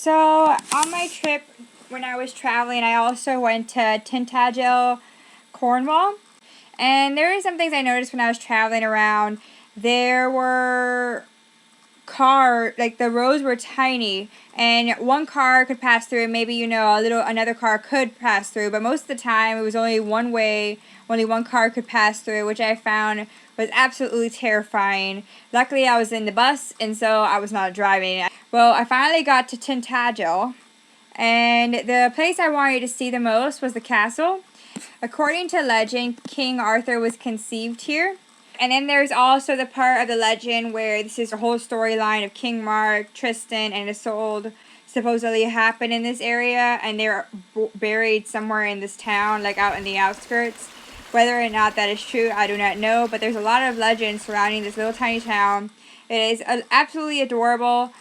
So, on my trip when I was traveling, I also went to Tintagel, Cornwall. And there were some things I noticed when I was traveling around. There were the roads were tiny, and one car could pass through, and maybe, another car could pass through, but most of the time it was only one way, only one car could pass through, which I found was absolutely terrifying. Luckily I was in the bus, and so I was not driving. Well, I finally got to Tintagel, and the place I wanted to see the most was the castle. According to legend, King Arthur was conceived here. And then there's also the part of the legend where this is the whole storyline of King Mark, Tristan, and Isolde supposedly happened in this area, and they're buried somewhere in this town, like out in the outskirts. Whether or not that is true, I do not know, but there's a lot of legends surrounding this little tiny town. It is absolutely adorable.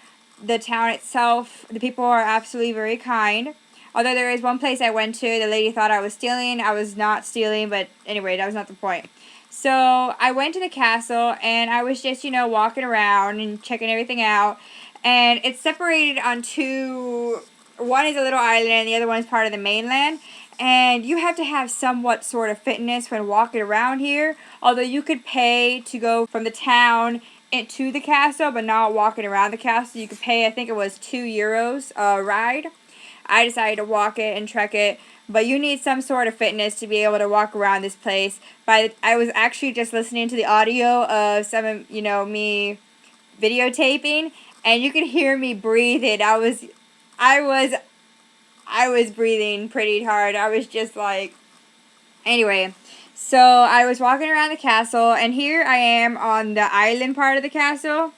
The town itself, the people are absolutely very kind. Although there is one place I went to, the lady thought I was stealing. I was not stealing, but anyway, that was not the point. So I went to the castle, and I was just, walking around and checking everything out. And it's separated on two. One is a little island, and the other one is part of the mainland. And you have to have somewhat sort of fitness when walking around here. Although you could pay to go from the town into the castle, but not walking around the castle. You could pay, I think it was €2 a ride. I decided to walk it and trek it, but you need some sort of fitness to be able to walk around this place. I was actually just listening to the audio of some of, me videotaping, and you could hear me breathing. I was breathing pretty hard. I was just like, anyway. So I was walking around the castle, and here I am on the island part of the castle.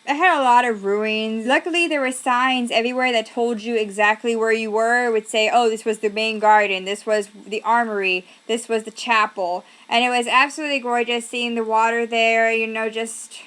It had a lot of ruins. Luckily, there were signs everywhere that told you exactly where you were. It would say, oh, this was the main garden, this was the armory, this was the chapel. And it was absolutely gorgeous seeing the water there, just...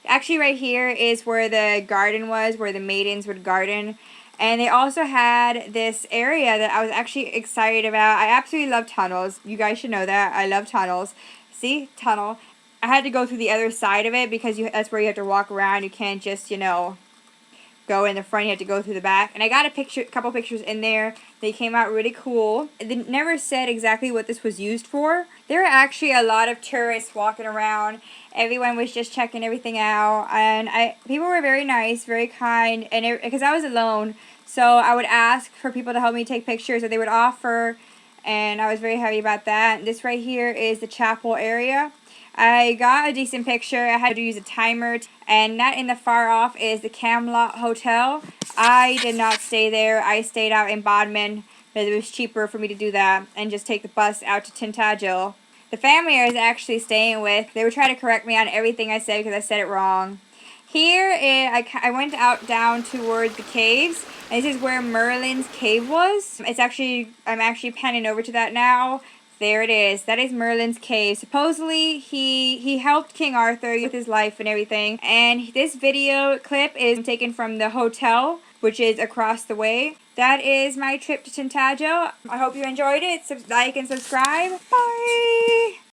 Actually, right here is where the garden was, where the maidens would garden. And they also had this area that I was actually excited about. I absolutely love tunnels. You guys should know that. I love tunnels. See? Tunnel. I had to go through the other side of it because that's where you have to walk around. You can't just, go in the front. You have to go through the back. And I got a couple pictures in there. They came out really cool. They never said exactly what this was used for. There were actually a lot of tourists walking around. Everyone was just checking everything out. And people were very nice, very kind. And because I was alone, so I would ask for people to help me take pictures, or they would offer. And I was very happy about that. This right here is the chapel area. I got a decent picture. I had to use a timer. And that in the far off is the Camelot Hotel. I did not stay there. I stayed out in Bodmin because it was cheaper for me to do that and just take the bus out to Tintagel. The family I was actually staying with, they were trying to correct me on everything I said because I said it wrong. Here, I went down towards the caves. And this is where Merlin's cave was. I'm actually panning over to that now. There it is. That is Merlin's cave. Supposedly, he helped King Arthur with his life and everything. And this video clip is taken from the hotel, which is across the way. That is my trip to Tintagel. I hope you enjoyed it. Like and subscribe. Bye!